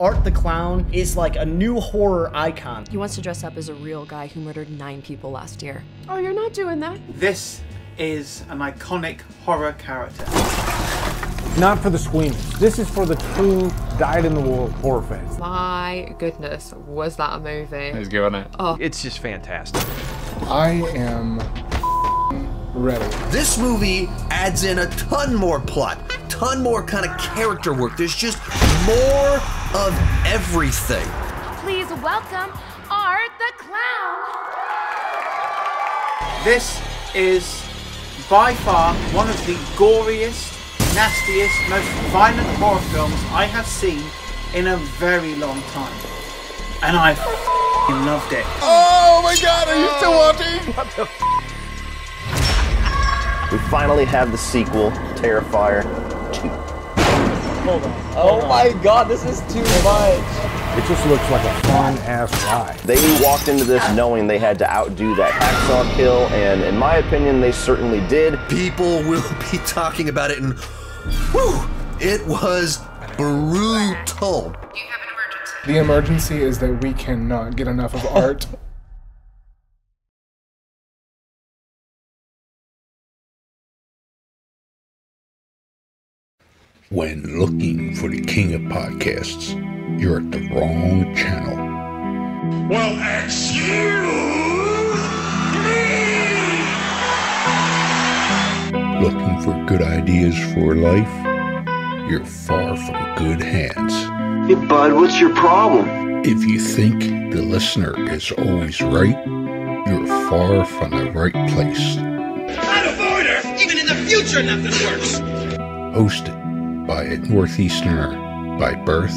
Art the Clown is like a new horror icon. He wants to dress up as a real guy who murdered 9 people last year. Oh, you're not doing that? This is an iconic horror character. Not for the squeamish. This is for the true dyed-in-the-wool horror fans. My goodness, was that a movie? He's good it. Oh. It's just fantastic. I am ready. This movie adds in a ton more plot, ton more kind of character work. There's just more of everything. Please welcome Art the Clown. This is by far one of the goriest, nastiest, most violent horror films I have seen in a very long time. And I loved it. Oh my god, are you still watching? What the We finally have the sequel, Terrifier 2. Hold on. Oh my god, this is too much. It just looks like a fun-ass ride. They walked into this knowing they had to outdo that hacksaw kill, and in my opinion, they certainly did. People will be talking about it, and whew, it was brutal. Do you have an emergency? The emergency is that we cannot get enough of Art. When looking for the king of podcasts, you're at the wrong channel. Well, excuse me! Looking for good ideas for life? You're far from good hands. Hey, bud, what's your problem? If you think the listener is always right, you're far from the right place. Out of order! Even in the future, nothing works! Hosted by a Northeasterner by birth,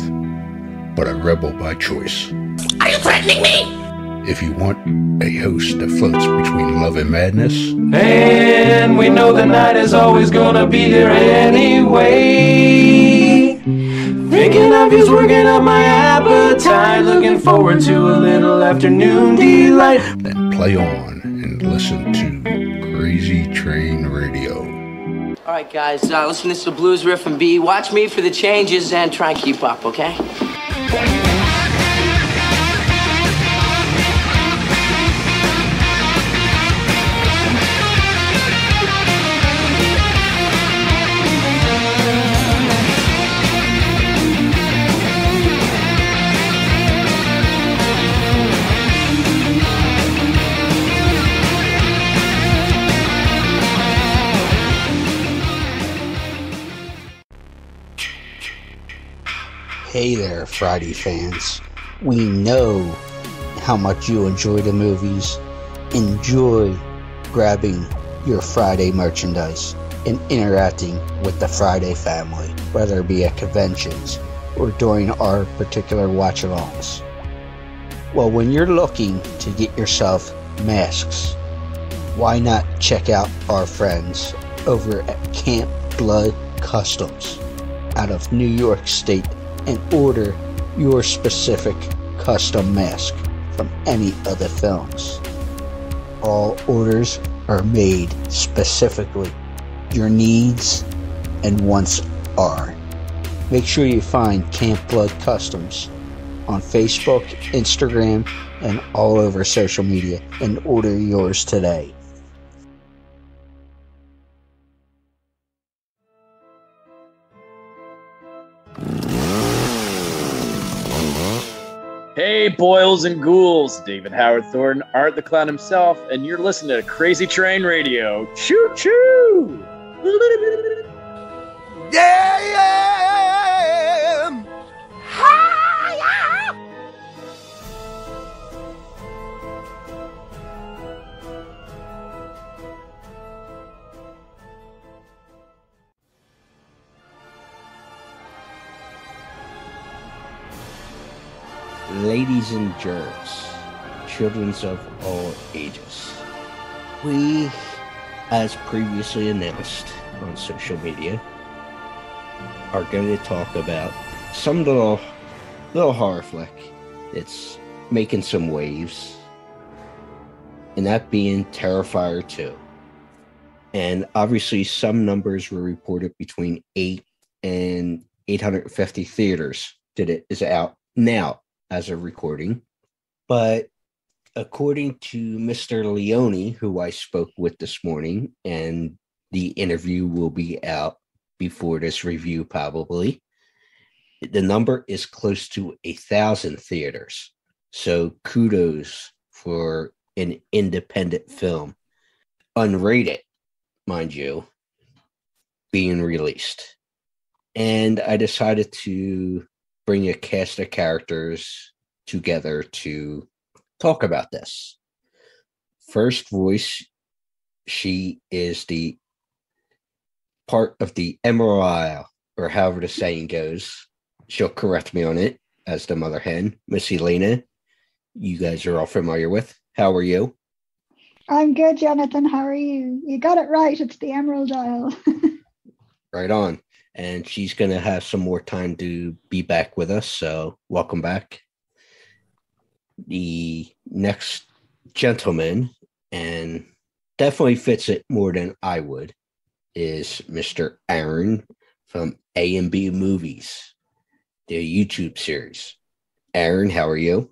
but a rebel by choice. Are you threatening me? If you want a host that floats between love and madness, and we know the night is always gonna be here anyway. Thinking of you's working up my appetite, looking forward to a little afternoon delight. then play on and listen to Crazy Train Radio. All right, guys, listen to this blues riff and B. Watch me for the changes and try and keep up, okay? Hey there, Friday fans. We know how much you enjoy the movies. Enjoy grabbing your Friday merchandise and interacting with the Friday family, whether it be at conventions or during our particular watch-alongs. Well, when you're looking to get yourself masks, why not check out our friends over at Camp Blood Customs out of New York State and order your specific custom mask from any of the films. All orders are made specifically. Your needs and wants are. Make sure you find Camp Blood Customs on Facebook, Instagram, and all over social media and order yours today. Hey, boils and ghouls, David Howard Thornton, Art the Clown himself, and you're listening to Crazy Train Radio. Choo choo! Yeah, yeah! Ladies and germs, children of all ages, we, as previously announced on social media, are going to talk about some little horror flick that's making some waves, and that being Terrifier 2. And obviously some numbers were reported between 8 and 850 theaters that it is out now as a recording. But according to Mr. Leone, who I spoke with this morning, and the interview will be out before this review probably, the number is close to 1,000 theaters. So kudos for an independent film, unrated, mind you, being released. And I decided to bring a cast of characters together to talk about this. First voice, she is the part of the Emerald Isle, or however the saying goes. She'll correct me on it as the mother hen, Miss Elena. You guys are all familiar with. How are you? I'm good, Jonathan. How are you? You got it right. It's the Emerald Isle. Right on. And she's going to have some more time to be back with us. So welcome back. The next gentleman, and definitely fits it more than I would, is Mr. Aaron from A&B Movies, the YouTube series. Aaron, how are you?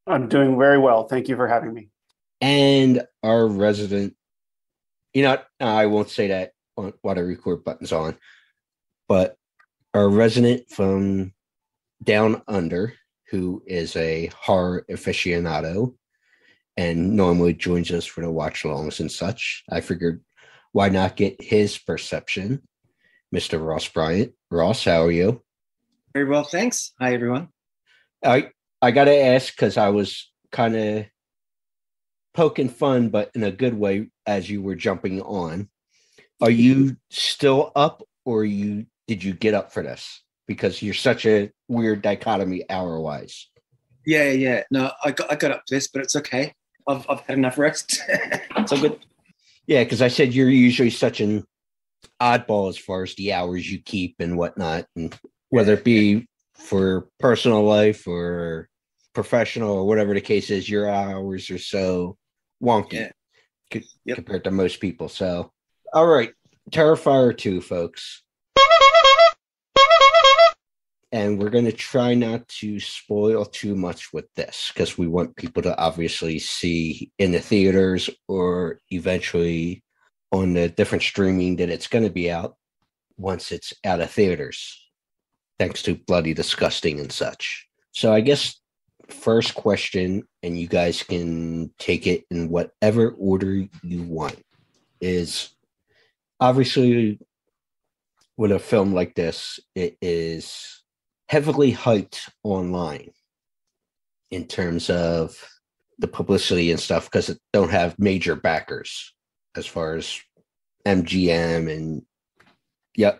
I'm doing very well. Thank you for having me. And our resident, I won't say that while the record button's on, but our resident from Down Under, who is a horror aficionado and normally joins us for the watch-alongs and such. I figured, why not get his perception? Mr. Ross Bryant. Ross, how are you? Very well, thanks. Hi, everyone. I got to ask, because I was kind of poking fun, but in a good way, as you were jumping on. Are you still up, or did you get up for this? Because you're such a weird dichotomy hour-wise. Yeah. No, I got up for this, but it's okay. I've had enough rest. It's all good. Yeah, because I said you're usually such an oddball as far as the hours you keep and whatnot, and whether it be for personal life or professional or whatever the case is, your hours are so wonky compared to most people. So, all right, Terrifier 2, folks. And we're going to try not to spoil too much with this, because we want people to obviously see in the theaters or eventually on the different streaming that it's going to be out once it's out of theaters, thanks to Bloody Disgusting and such. So I guess first question, and you guys can take it in whatever order you want, is obviously with a film like this, it is heavily hyped online in terms of the publicity and stuff, because it don't have major backers as far as MGM and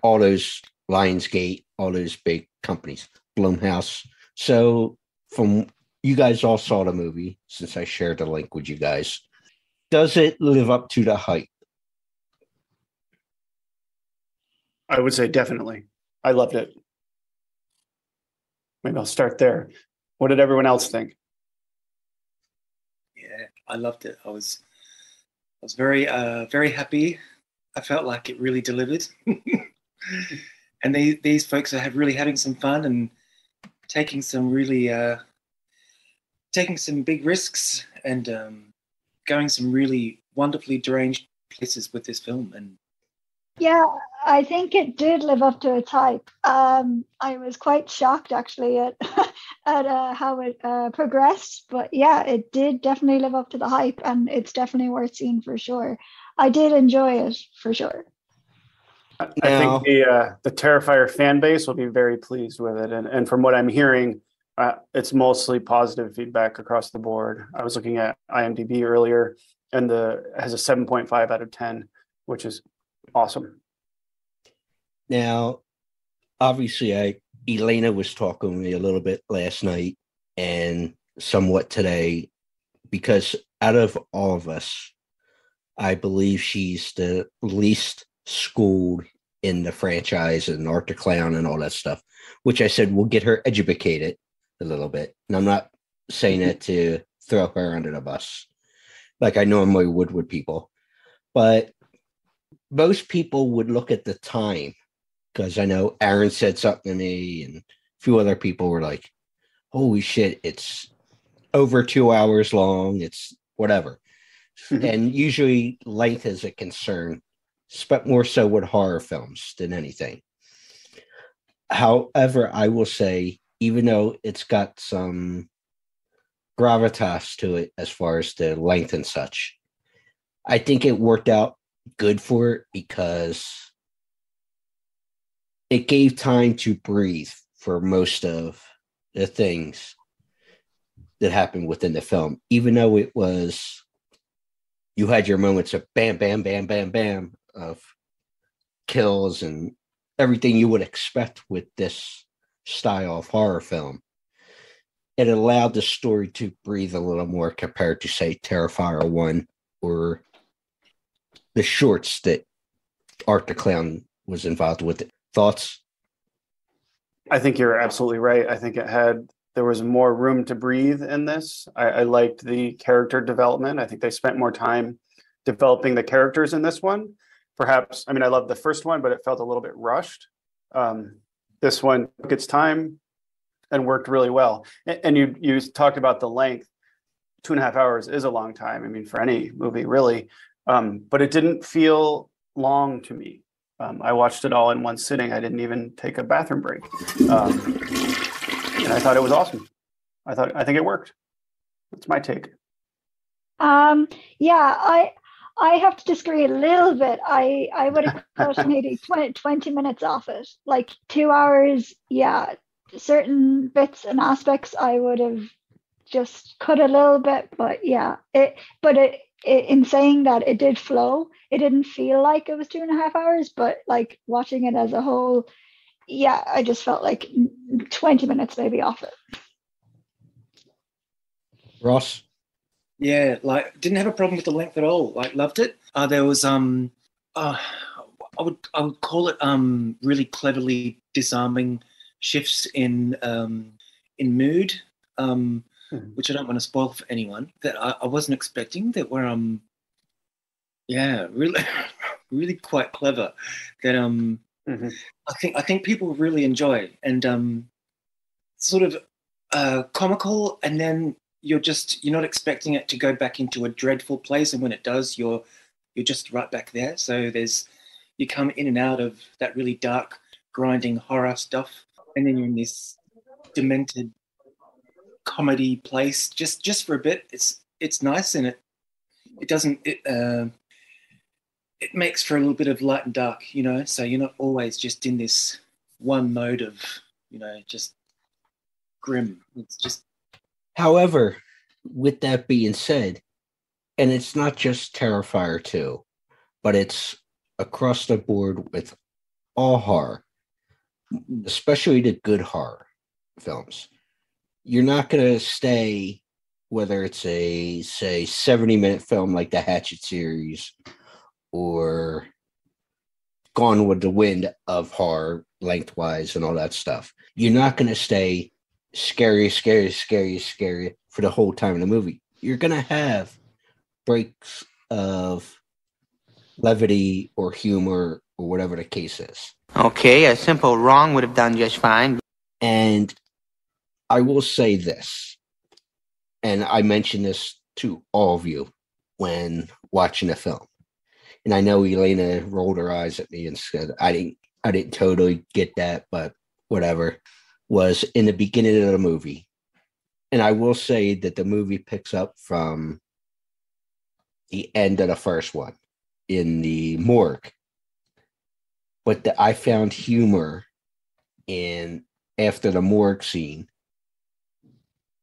all those Lionsgate, all those big companies, Blumhouse. So from you guys all saw the movie, since I shared the link with you guys, does it live up to the hype? I would say definitely. I loved it. Maybe I'll start there. What did everyone else think? Yeah, I loved it. I was very very happy. I felt like it really delivered. And these folks are really having some fun and taking some big risks and going some really wonderfully deranged places with this film. And yeah, I think it did live up to its hype. I was quite shocked actually at how it progressed, but yeah, it did definitely live up to the hype, and it's definitely worth seeing for sure. I did enjoy it for sure. I think the Terrifier fan base will be very pleased with it, and from what I'm hearing, it's mostly positive feedback across the board. I was looking at IMDb earlier, and it has a 7.5 out of 10, which is awesome. Now, obviously, Elena was talking with me a little bit last night and somewhat today, because out of all of us, I believe she's the least schooled in the franchise and Art the Clown and all that stuff, which I said will get her educated a little bit. And I'm not saying that to throw her under the bus like I normally would with people, but most people would look at the time, because I know Aaron said something to me and few other people were like, holy shit, it's over 2 hours long. It's whatever. And usually length is a concern, but more so with horror films than anything. However, I will say, even though it's got some gravitas to it as far as the length and such, I think it worked out good for it because it gave time to breathe for most of the things that happened within the film, even though it was, you had your moments of bam, bam, bam, bam, bam of kills and everything you would expect with this style of horror film. It allowed the story to breathe a little more compared to, say, Terrifier 1 or the shorts that Art the Clown was involved with. Thoughts? I think you're absolutely right. I think there was more room to breathe in this. I liked the character development. I think they spent more time developing the characters in this one. Perhaps, I mean, I loved the first one, but it felt a little bit rushed. This one took its time and worked really well. And you talked about the length. 2.5 hours is a long time. I mean, for any movie, really. But it didn't feel long to me. I watched it all in one sitting. I didn't even take a bathroom break. And I thought it was awesome. I think it worked. That's my take. Yeah, I have to disagree a little bit. I would have cut maybe 20 minutes off it. Like 2 hours, yeah. Certain bits and aspects I would have just cut a little bit, but yeah. In saying that, it did flow. It didn't feel like it was 2.5 hours, but like watching it as a whole, yeah, I just felt like 20 minutes maybe off it. Ross? Yeah, like didn't have a problem with the length at all. Like loved it. There was I would call it really cleverly disarming shifts in mood, which I don't want to spoil for anyone, that I wasn't expecting, that were really really quite clever, that I think people really enjoy, and sort of comical, and then you're not expecting it to go back into a dreadful place, and when it does, you're just right back there. So you come in and out of that really dark, grinding horror stuff, and then you're in this demented comedy place just for a bit. It's nice, and it makes for a little bit of light and dark, so you're not always just in this one mode of just grim. It's just. However, with that being said, and it's not just Terrifier 2, but it's across the board with all horror, especially the good horror films. You're not going to stay, whether it's a, say, 70-minute film like the Hatchet series or Gone with the Wind of horror lengthwise and all that stuff. You're not going to stay scary for the whole time of the movie. You're going to have breaks of levity or humor or whatever the case is. Okay, a simple wrong would have done just fine. And I will say this, and I mention this to all of you when watching the film. And I know Elena rolled her eyes at me and said, I didn't totally get that, but whatever. Was in the beginning of the movie. And I will say that the movie picks up from the end of the first one in the morgue. But I found humor in after the morgue scene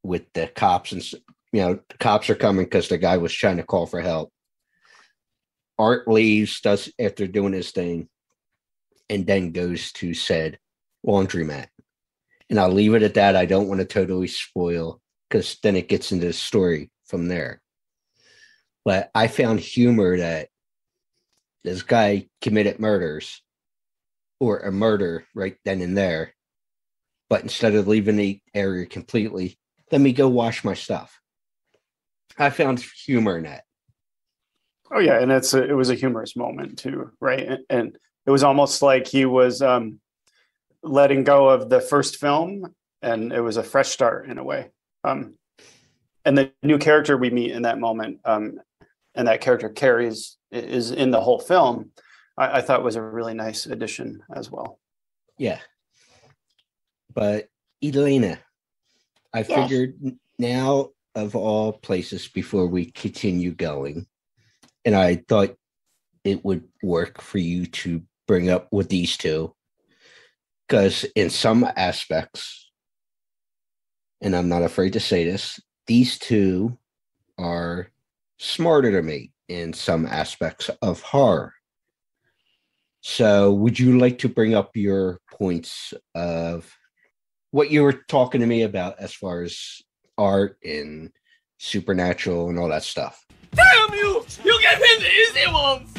with the cops, and the cops are coming because the guy was trying to call for help. Art leaves, does after doing his thing, and then goes to said laundromat. And I'll leave it at that. I don't want to totally spoil because then it gets into the story from there. But I found humor that this guy committed murders or a murder right then and there. But instead of leaving the area completely, let me go wash my stuff. I found humor in that. Oh, yeah. And it was a humorous moment too, right? And it was almost like he was letting go of the first film, and it was a fresh start in a way. And the new character we meet in that moment, and that character carries is in the whole film, I thought was a really nice addition as well. Yeah. But Elena, I figured now of all places before we continue going, and I thought it would work for you to bring up with these two, because in some aspects, and I'm not afraid to say this, these two are smarter than me in some aspects of horror. So would you like to bring up your points of what you were talking to me about as far as art and supernatural and all that stuff? Damn you! You get me the easy ones!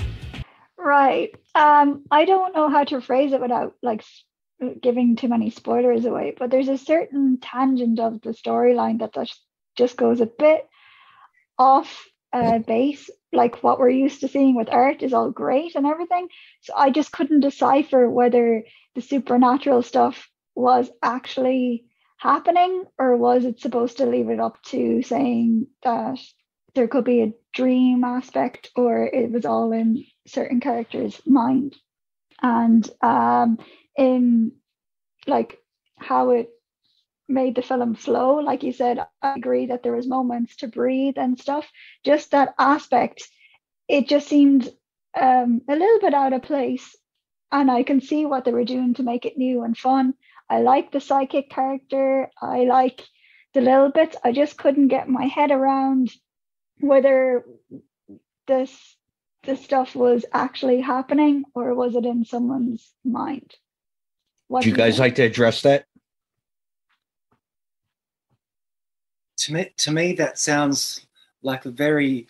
Right. I don't know how to phrase it without like giving too many spoilers away, but there's a certain tangent of the storyline that just goes a bit off base. Like what we're used to seeing with art is all great and everything. So I just couldn't decipher whether the supernatural stuff was actually happening, or was it supposed to leave it up to saying that there could be a dream aspect, or it was all in certain characters' mind. And in like how it made the film flow, like you said, I agree that there was moments to breathe and stuff. Just that aspect, it just seemed a little bit out of place, and I can see what they were doing to make it new and fun. I like the psychic character. I like the little bits. I just couldn't get my head around whether the stuff was actually happening or was it in someone's mind. Would you guys like to address that? To me, that sounds like a very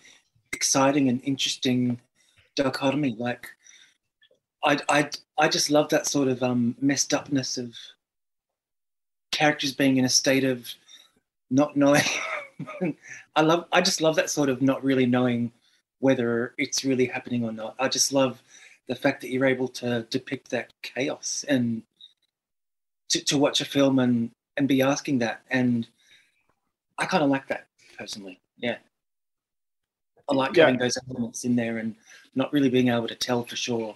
exciting and interesting dichotomy. Like, I just love that sort of messed upness of characters being in a state of not knowing. I just love that sort of not really knowing whether it's really happening or not. I just love the fact that you're able to depict that chaos and to watch a film and be asking that. And I kind of like that personally. Yeah. I like having those elements in there and not really being able to tell for sure,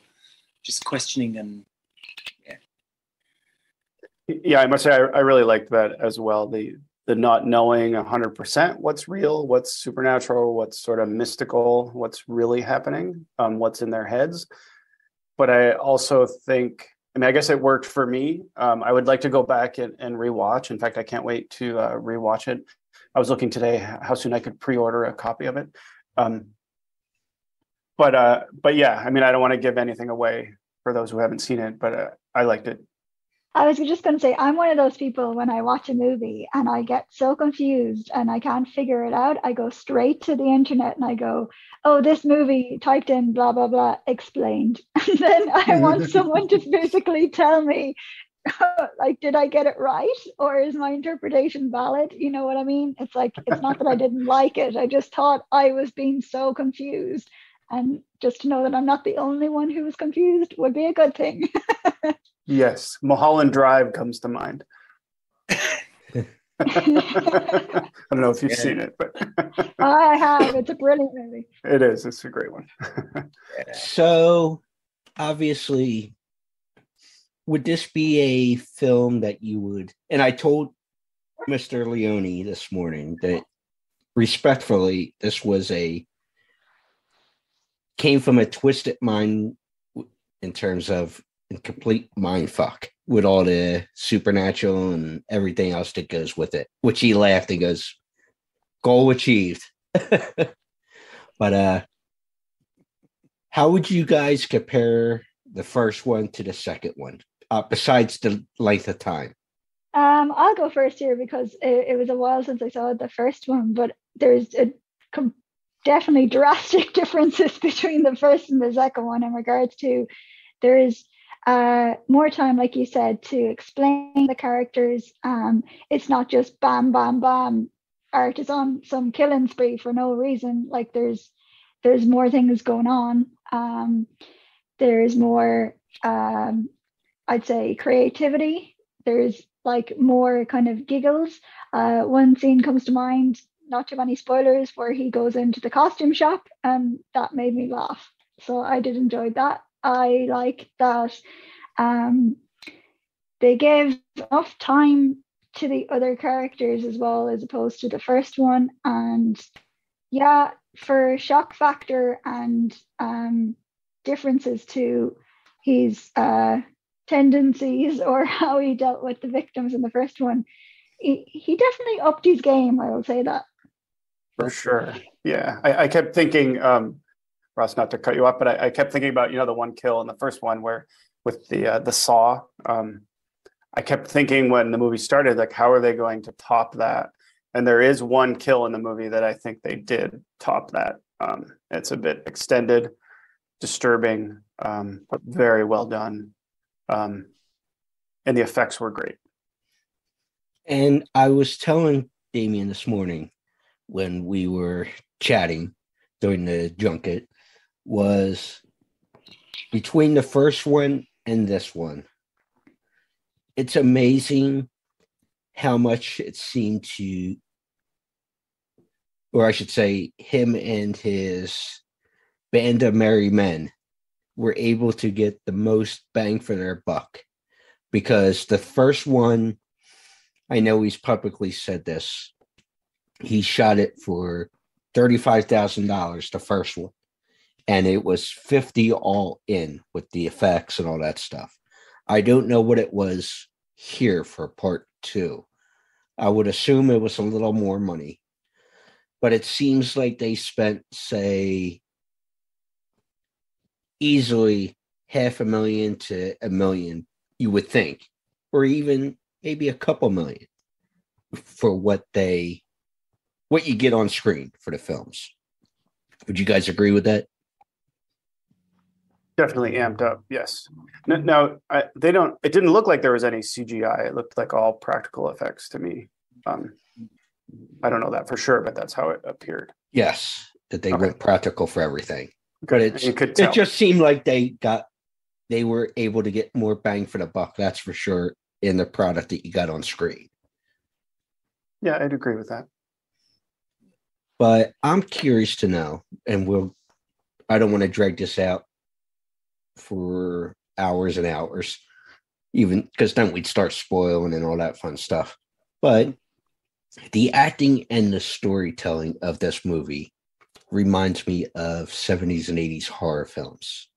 just questioning and Yeah, I must say I really liked that as well. The not knowing 100% what's real, what's supernatural, what's sort of mystical, what's really happening, what's in their heads. But I also think, I guess it worked for me. I would like to go back and rewatch. In fact, I can't wait to rewatch it. I was looking today how soon I could pre-order a copy of it. But yeah, I don't want to give anything away for those who haven't seen it, but I liked it. I was just going to say, I'm one of those people when I watch a movie and I get so confused and I can't figure it out, I go straight to the internet and I go, oh, this movie typed in blah, blah, blah, explained. And then I want someone to physically tell me, like, did I get it right? Or is my interpretation valid? You know what I mean? It's like, it's not that I didn't like it. I just thought I was being so confused. And just to know that I'm not the only one who was confused would be a good thing. Yes, Mulholland Drive comes to mind. I don't know if you've seen it, but I have. It's a brilliant movie. It is. It's a great one. So, obviously, would this be a film that you would... And I told Mr. Leone this morning that, respectfully, this was came from a twisted mind in terms of a complete mind fuck with all the supernatural and everything else that goes with it, which he laughed and goes, goal achieved. But how would you guys compare the first one to the second one, besides the length of time? I'll go first here because it was a while since I saw the first one, but there's definitely drastic differences between the first and the second one in regards to there is more time, like you said, to explain the characters. It's not just bam, bam, bam. Art is on some killing spree for no reason. Like there's more things going on. There's more, I I'd say, creativity. There's like more kind of giggles. One scene comes to mind, not too many spoilers, where he goes into the costume shop, and that made me laugh. So I did enjoy that. I like that they gave enough time to the other characters as well, as opposed to the first one. And yeah, for shock factor and differences to his tendencies or how he dealt with the victims in the first one, he definitely upped his game, I will say that. For sure. Yeah. I kept thinking, Ross, not to cut you off, but I kept thinking about, the one kill in the first one where with the saw. I kept thinking when the movie started, like, how are they going to top that? And there is one kill in the movie that I think they did top that. It's a bit extended, disturbing, but very well done. And the effects were great. And I was telling Damien this morning when we were chatting during the junket, was between the first one and this one, it's amazing how much it seemed to, or I should say, him and his band of merry men were able to get the most bang for their buck. Because the first one, I know he's publicly said this, he shot it for $35,000, the first one. And it was $50 all in with the effects and all that stuff. I don't know what it was here for part 2. I would assume it was a little more money. But it seems like they spent, say, easily $500,000 to $1 million, you would think. Or even maybe a couple million for what you get on screen for the films. Would you guys agree with that? Definitely amped up, yes. Now, it didn't look like there was any CGI. It looked like all practical effects to me. I don't know that for sure, but that's how it appeared. Yes, that they went practical for everything. But it just seemed like they were able to get more bang for the buck, that's for sure, in the product that you got on screen. Yeah, I'd agree with that. But I'm curious to know, and I don't want to drag this out for hours and hours, even because then we'd start spoiling and all that fun stuff. But the acting and the storytelling of this movie reminds me of 70s and 80s horror films.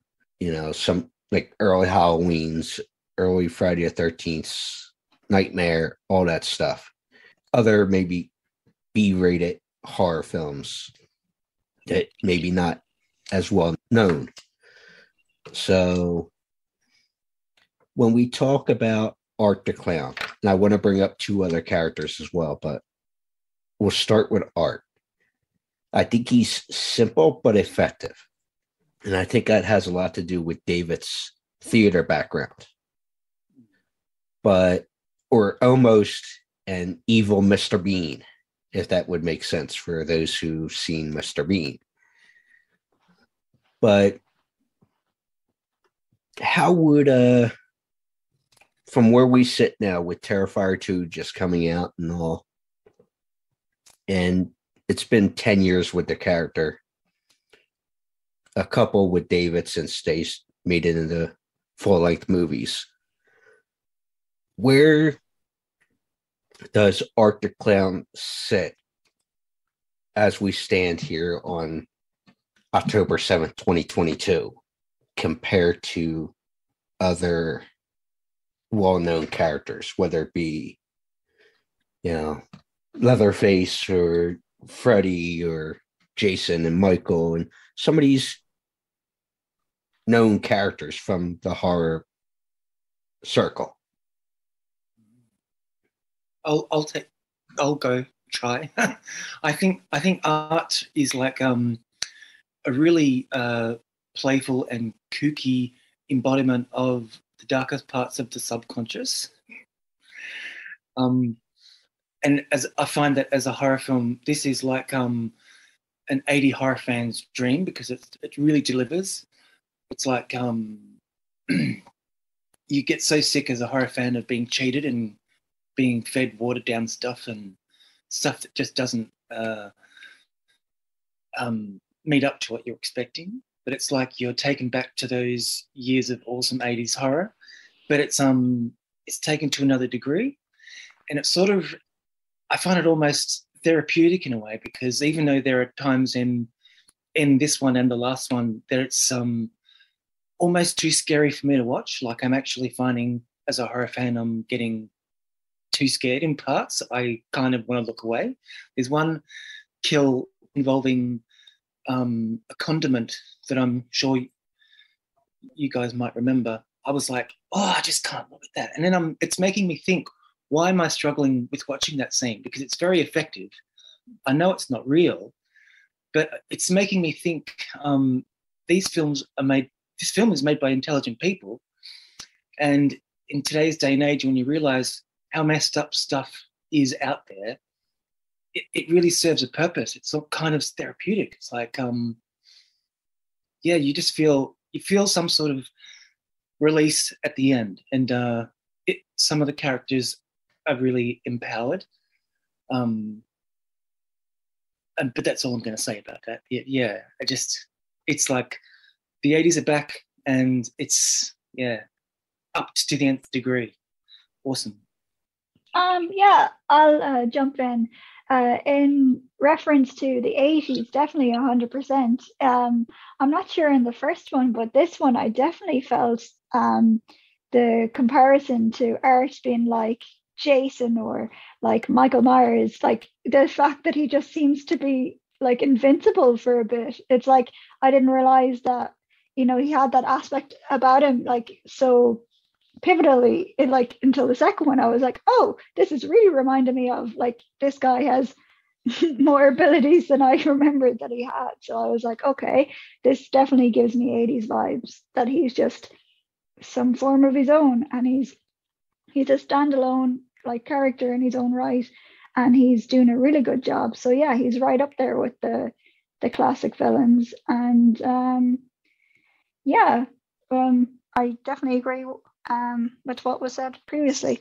Some like early Halloweens, early Friday the 13th, Nightmare, all that stuff. Other maybe B-rated horror films that maybe not as well known. So when we talk about Art the Clown, and I want to bring up 2 other characters as well, but we'll start with Art. I think he's simple but effective. And I think that has a lot to do with David's theater background. Or almost an evil Mr. Bean, if that would make sense for those who've seen Mr. Bean. But how would, from where we sit now with Terrifier 2 just coming out and all, and it's been 10 years with the character, a couple with David since they made it into full-length movies, where does Art the Clown sit as we stand here on October 7th, 2022, compared to other well-known characters, whether it be, Leatherface or Freddy or Jason and Michael and some of these known characters from the horror circle? I'll go try. I think Art is like a really playful and kooky embodiment of the darkest parts of the subconscious. And as I find that as a horror film, this is like an 80 horror fan's dream, because it really delivers. It's like you get so sick as a horror fan of being cheated and being fed watered down stuff and stuff that just doesn't meet up to what you're expecting. But it's like you're taken back to those years of awesome 80s horror, but it's taken to another degree. And it's sort of, I find it almost therapeutic in a way, because even though there are times in this one and the last one that it's almost too scary for me to watch. Like I'm actually finding, as a horror fan, I'm getting too scared in parts. I kind of want to look away. There's one kill involving a condiment that I'm sure you guys might remember. I was like, oh, I just can't look at that. And then it's making me think, why am I struggling with watching that scene? Because it's very effective. I know it's not real, but it's making me think this film is made by intelligent people. And in today's day and age, when you realize how messed up stuff is out there, it really serves a purpose. It's all kind of therapeutic. It's like, you just feel some sort of release at the end. And some of the characters are really empowered. But that's all I'm going to say about that. Yeah, it's like the 80s are back, and it's, up to the nth degree. Awesome. I'll jump in. In reference to the 80s, definitely 100%. I'm not sure in the first one, but this one I definitely felt the comparison to Art being like Jason or like Michael Myers, like the fact that he just seems to be like invincible for a bit. It's like I didn't realize that, he had that aspect about him like so pivotally until the second one. I was like, oh, this is really reminding me of like this guy has more abilities than I remembered that he had. So I was like, okay, this definitely gives me 80s vibes, that he's just some form of his own, and he's a standalone like character in his own right, and he's doing a really good job. So yeah, he's right up there with the classic villains. And I definitely agree with what was said previously.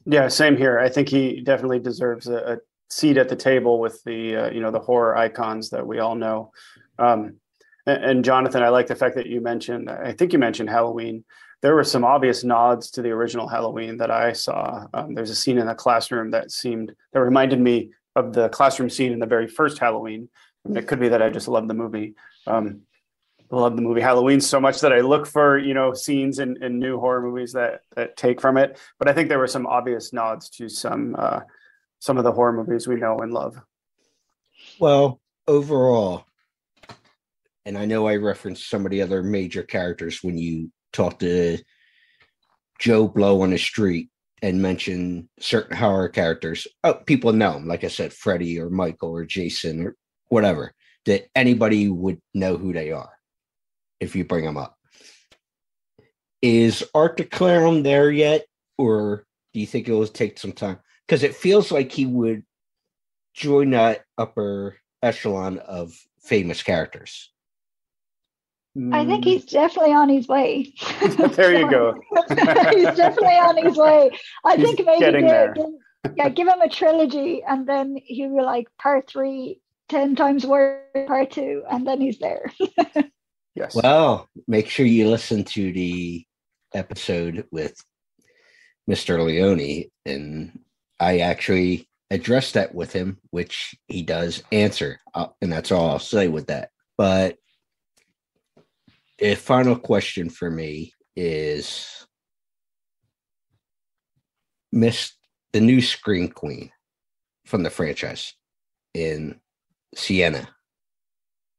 Yeah, same here. I think he definitely deserves a seat at the table with the the horror icons that we all know. And Jonathan, I like the fact that I think you mentioned Halloween. There were some obvious nods to the original Halloween that I saw. There's a scene in the classroom that reminded me of the classroom scene in the very first Halloween. And it could be that I just love the movie. I love the movie Halloween so much that I look for, scenes in new horror movies that take from it. But I think there were some obvious nods to some of the horror movies we know and love. Well, overall, and I know I referenced some of the other major characters when you talked to Joe Blow on the street and mentioned certain horror characters. Oh, people know them, like I said, Freddy or Michael or Jason or whatever, that anybody would know who they are if you bring them up. Is Art the Clown there yet, or do you think it will take some time? Because it feels like he would join that upper echelon of famous characters. I think he's definitely on his way. There you go. He's definitely on his way. He's think maybe give him a trilogy, and then he'll be like part 3, 10 times worse, part 2, and then he's there. Yes. Well, make sure you listen to the episode with Mr. Leone, and I actually addressed that with him, which he does answer, and that's all I'll say with that. But a final question for me is the new Scream Queen from the franchise in Sienna.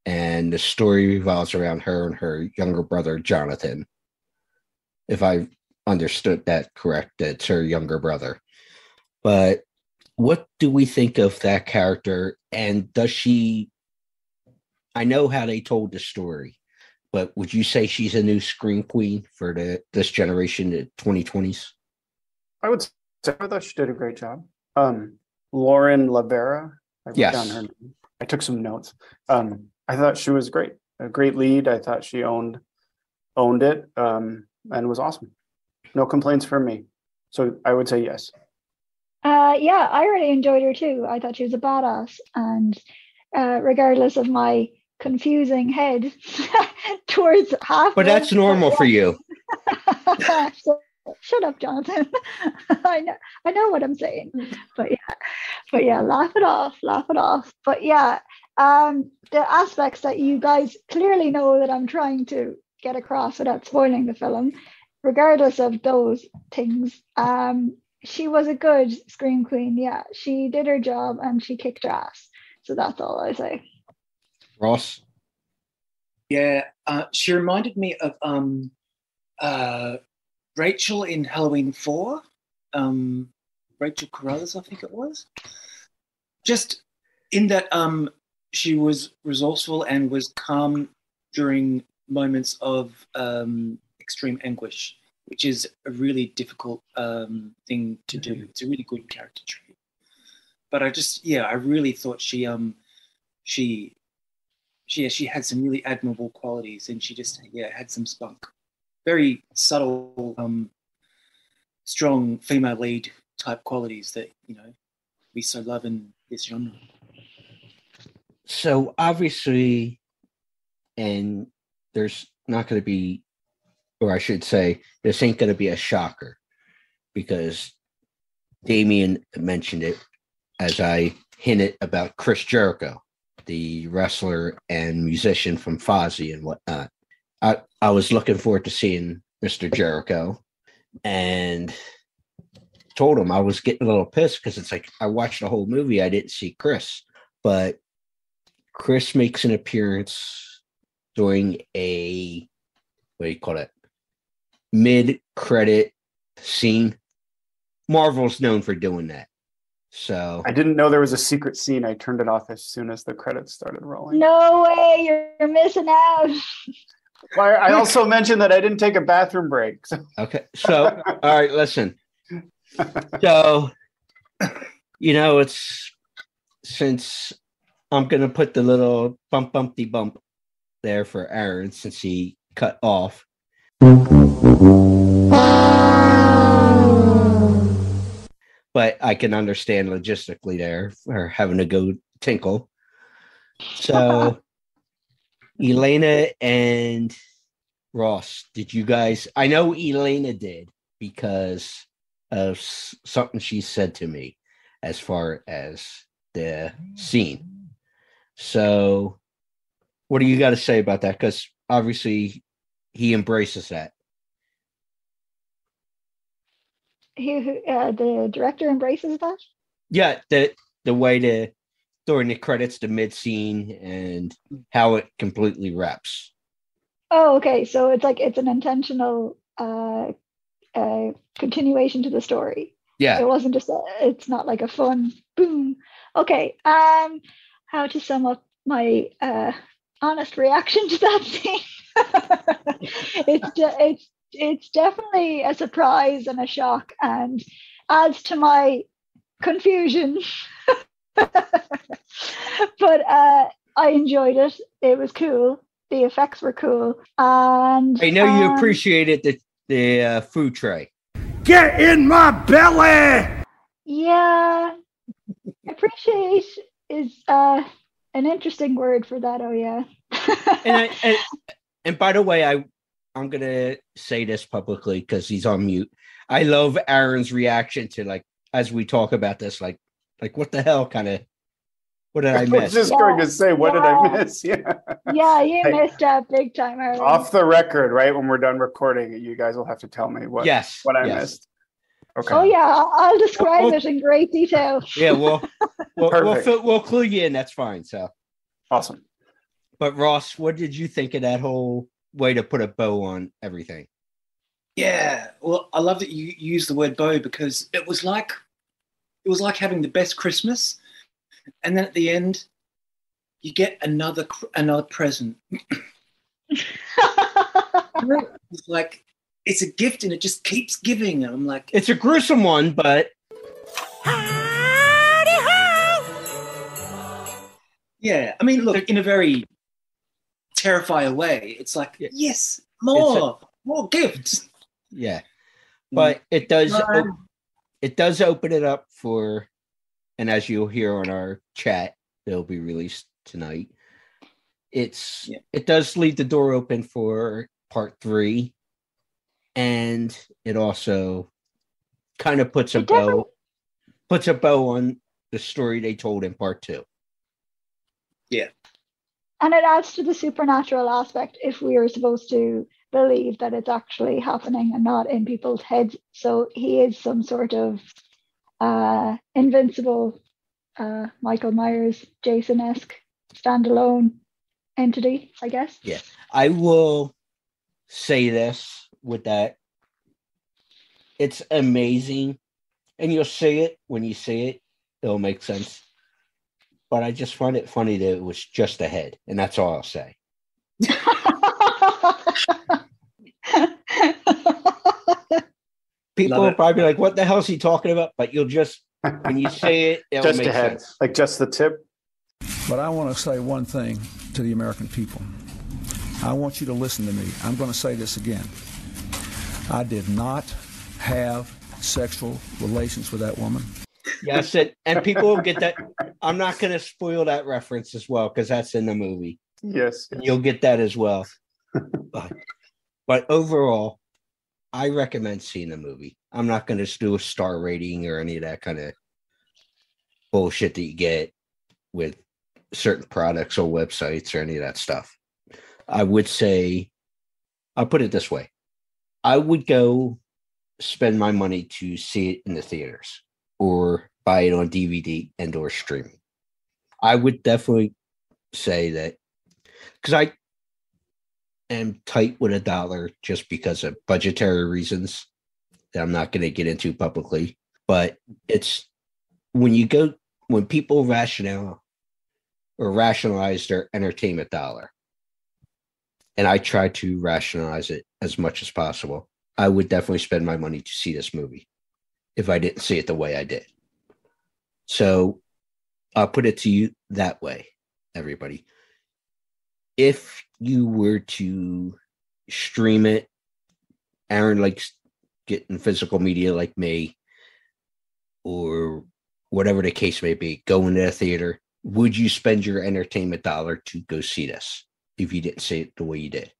And the story revolves around her and her younger brother, Jonathan. If I understood that correct, it's her younger brother. But what do we think of that character? And I know how they told the story, but would you say she's a new Scream Queen for this generation, the 2020s? I would say I thought she did a great job. Lauren Lavera. I wrote down her name. I took some notes. I thought she was great. A great lead. I thought she owned it. and was awesome. No complaints from me. So I would say yes. Yeah, I really enjoyed her too. I thought she was a badass, and regardless of my confusing head towards half. But that's normal for you. So, shut up, Jonathan. I know what I'm saying. But yeah, laugh it off. But yeah, the aspects that you guys clearly know that I'm trying to get across without spoiling the film, regardless of those things, she was a good scream queen. Yeah, she did her job and she kicked her ass. So that's all I say. Ross? Yeah, she reminded me of Rachel in Halloween 4. Rachel Carruthers, I think it was. Just in that she was resourceful and was calm during moments of extreme anguish, which is a really difficult thing to do. It's a really good character trait. But I really thought she had some really admirable qualities, and she just had some spunk. Very subtle, strong female lead type qualities that we so love in this genre. So obviously, and there's not going to be, or I should say, this ain't going to be a shocker, because Damien mentioned it as I hinted about Chris Jericho, the wrestler and musician from Fozzy and whatnot. I was looking forward to seeing Mr. Jericho, and told him I was getting a little pissed because it's like I watched the whole movie. I didn't see Chris, but Chris makes an appearance during a, what do you call it, mid-credit scene. Marvel's known for doing that. So I didn't know there was a secret scene. I turned it off as soon as the credits started rolling. No way, you're missing out. Well, I also mentioned that I didn't take a bathroom break. So. Okay, so all right, listen. So, it's since I'm gonna put the little bumpty bump there for Aaron since he cut off. But I can understand logistically there for having to go tinkle. So, Elena and Ross, did you guys? I know Elena did because of something she said to me as far as the scene. So, what do you got to say about that? Because obviously he embraces that. The director embraces that? Yeah, the way during the credits, the mid scene, and how it completely wraps. Oh, okay. So it's an intentional continuation to the story. Yeah. It wasn't just it's not like a fun boom. Okay. How to sum up my honest reaction to that scene? It's definitely a surprise and a shock, and adds to my confusion. But I enjoyed it. It was cool. The effects were cool, and I know you appreciated the food tray. Get in my belly! Yeah, appreciate is an interesting word for that. Oh yeah. and by the way, I'm gonna say this publicly because he's on mute. I love Aaron's reaction to as we talk about this, like what the hell kind of. What did I miss? I was just going to say, what did I miss? Yeah. Yeah, you missed that big time, Aaron. Off the record, right? When we're done recording, you guys will have to tell me what I missed. Okay. Oh yeah, I'll describe it in great detail. Yeah, we'll clue you in. That's fine. So awesome. But Ross, what did you think of that whole way to put a bow on everything? Yeah, well, I love that you used the word bow because it was like having the best Christmas. And then at the end, you get another present. It's like it's a gift, and it just keeps giving. And I'm like, it's a gruesome one, but yeah. I mean, look, in a very Terrifier way, it's like yes, more gifts. Yeah, but it does open it up for, and as you'll hear on our chat, it'll be released tonight. It does leave the door open for part 3, and it also kind of puts a bow on the story they told in part 2. Yeah. And it adds to the supernatural aspect if we are supposed to believe that it's actually happening and not in people's heads. So he is some sort of invincible Michael Myers, Jason-esque standalone entity, I guess. Yeah. I will say this with that. It's amazing. And you'll see it when you see it. It'll make sense. But I just find it funny that it was just a head. And that's all I'll say. People will probably be like, what the hell is he talking about? But you'll just, when you say it, it'll just make a head, sense. like just the tip. But I want to say one thing to the American people. I want you to listen to me. I'm going to say this again. I did not have sexual relations with that woman. Yes, and people will get that. I'm not going to spoil that reference as well because that's in the movie. Yes. You'll get that as well. But overall, I recommend seeing the movie. I'm not going to do a star rating or any of that kind of bullshit that you get with certain products or websites or any of that stuff. I would say, I'll put it this way. I would go spend my money to see it in the theaters or buy it on DVD and or streaming. I would definitely say that because I am tight with $1 just because of budgetary reasons that I'm not going to get into publicly. But it's when people rationalize their entertainment dollar, and I try to rationalize it as much as possible, I would definitely spend my money to see this movie if I didn't see it the way I did. So I'll put it to you that way, everybody. If you were to stream it, Aaron likes getting physical media like me, or whatever the case may be, going to a theater, would you spend your entertainment dollar to go see this if you didn't see it the way you did?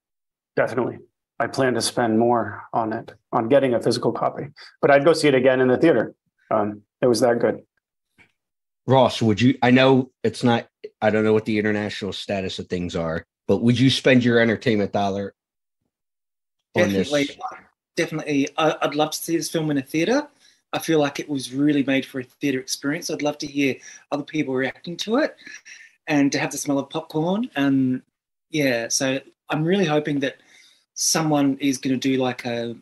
Definitely. I plan to spend more on it, on getting a physical copy. But I'd go see it again in the theater. It was that good. Ross, would you? I know it's not, I don't know what the international status of things are, but would you spend your entertainment dollar on Definitely. this? Definitely. I'd love to see this film in a theater. I feel like it was really made for a theater experience. I'd love to hear other people reacting to it and to have the smell of popcorn. And yeah, so I'm really hoping that someone is going to do like a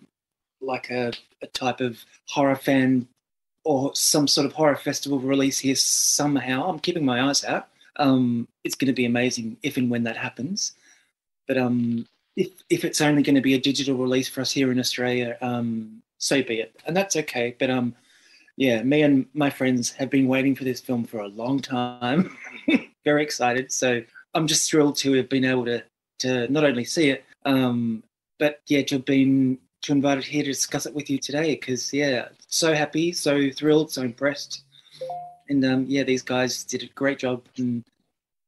type of horror fan or some sort of horror festival release here somehow. I'm keeping my eyes out. It's going to be amazing if and when that happens. But if it's only going to be a digital release for us here in Australia, so be it. And that's okay. But yeah, me and my friends have been waiting for this film for a long time. Very excited. So I'm just thrilled to have been able to not only see it, but yeah, to have been invited here to discuss it with you today. Because yeah, so happy, so thrilled, so impressed. And yeah, these guys did a great job and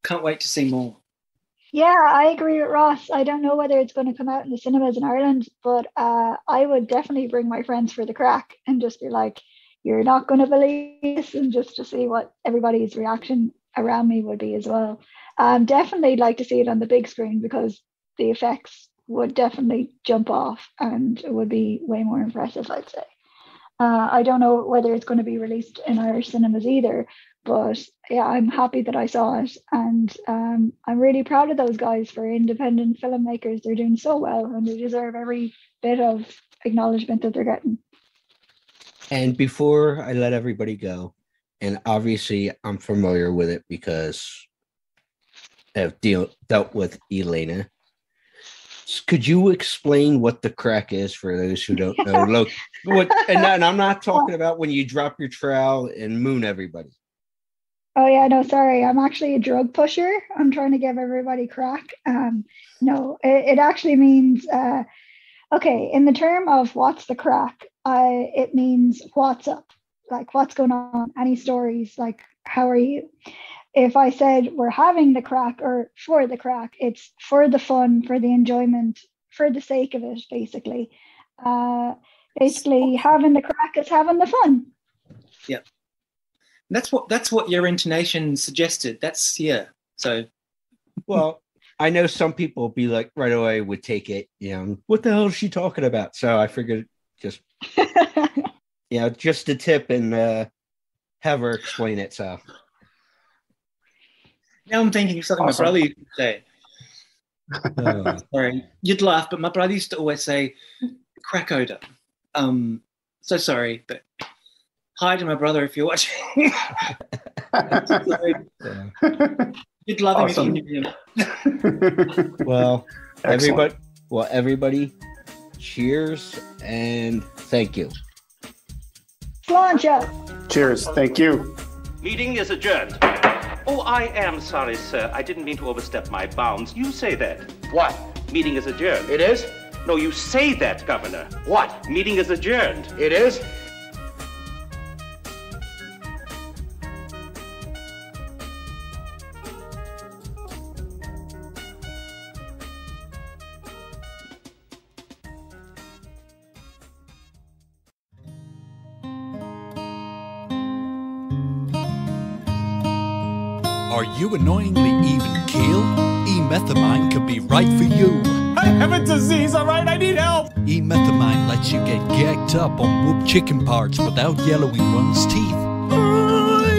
can't wait to see more. Yeah, I agree with Ross. I don't know whether it's going to come out in the cinemas in Ireland, but I would definitely bring my friends for the crack and just be like, you're not going to believe this, and just to see what everybody's reaction around me would be as well. Definitely like to see it on the big screen because the effects would definitely jump off and it would be way more impressive, I'd say. I don't know whether it's going to be released in Irish cinemas either, but yeah, I'm happy that I saw it, and I'm really proud of those guys for independent filmmakers. They're doing so well and they deserve every bit of acknowledgement that they're getting. And before I let everybody go, and obviously I'm familiar with it because I've dealt with Elena. Could you explain what the crack is for those who don't know? Look, and I'm not talking about when you drop your trowel and moon everybody. Oh yeah, no, sorry. I'm actually a drug pusher. I'm trying to give everybody crack. No, it actually means Okay, in the term of what's the crack, it means what's up, like what's going on, any stories, like how are you? If I said we're having the crack or for the crack, it's for the fun, for the enjoyment, for the sake of it, basically. Basically, having the crack is having the fun. Yeah. That's what your intonation suggested. That's, yeah. So, well, I know some people be like right away would take it, what the hell is she talking about? So I figured just, just a tip and have her explain it. So now I'm thinking of something my brother used to say. Sorry, you'd laugh, but my brother used to always say, crack odor. So sorry, but hi to my brother if you're watching. You'd love him if you knew him. Well, everybody, cheers and thank you. Sláinte. Cheers, thank you. Meeting is adjourned. Oh, I am sorry, sir. I didn't mean to overstep my bounds. You say that. What? Meeting is adjourned. It is? No, you say that, Governor. What? Meeting is adjourned. It is? Are you annoyingly even keel? E-methamine could be right for you. I have a disease, alright? I need help! E-methamine lets you get gagged up on whooped chicken parts without yellowing one's teeth.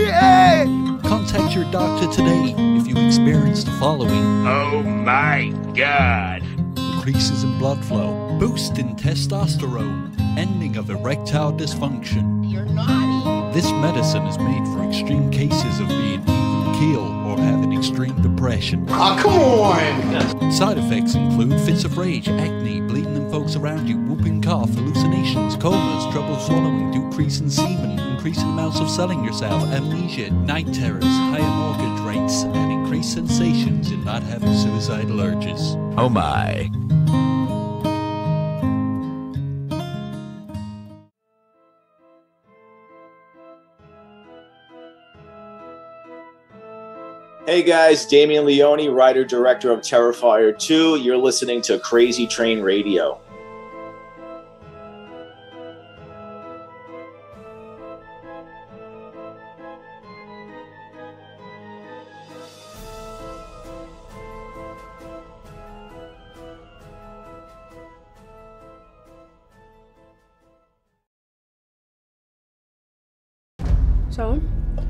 Yeah! Contact your doctor today if you experience the following. Oh my God! Increases in blood flow, boost in testosterone, ending of erectile dysfunction. You're naughty! This medicine is made for extreme cases of being keel or having extreme depression. Oh, come on! Side effects include fits of rage, acne, bleeding in folks around you, whooping cough, hallucinations, comas, trouble swallowing, decrease in semen, increasing amounts of selling yourself, amnesia, night terrors, higher mortgage rates, and increased sensations in not having suicidal urges. Oh my. Hey guys, Damian Leone, writer-director of Terrifier 2. You're listening to Crazy Train Radio. So,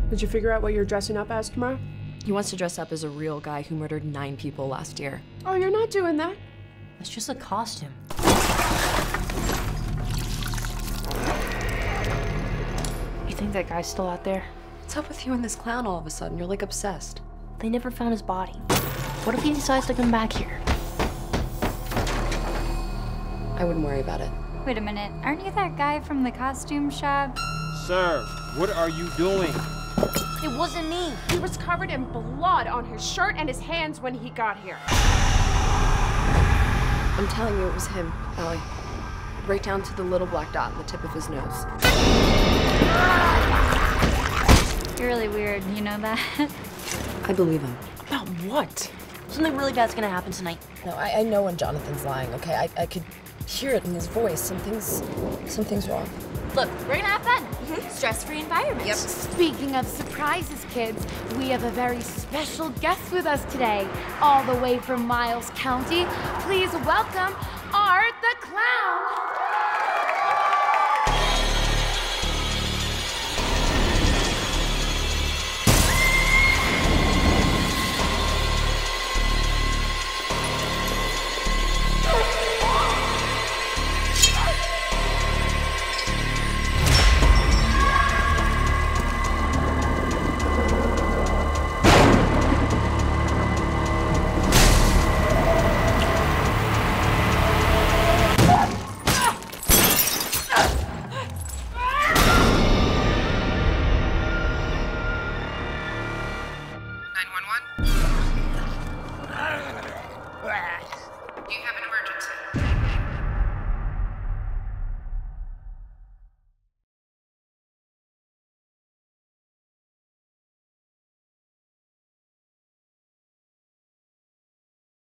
did you figure out what you're dressing up as tomorrow? He wants to dress up as a real guy who murdered 9 people last year. Oh, you're not doing that? It's just a costume. You think that guy's still out there? What's up with you and this clown all of a sudden? You're like obsessed. They never found his body. What if he decides to come back here? I wouldn't worry about it. Wait a minute, aren't you that guy from the costume shop? Sir, what are you doing? It wasn't me. He was covered in blood on his shirt and his hands when he got here. I'm telling you, it was him, Allie. Right down to the little black dot on the tip of his nose. You're really weird, you know that? I believe him. About what? Something really bad's gonna happen tonight. No, I know when Jonathan's lying, okay? I could hear it in his voice. Something's wrong. Look, we're gonna have fun. Stress-free environment. Yep. Speaking of surprises, kids, we have a very special guest with us today. All the way from Miles County, please welcome Art the Clown.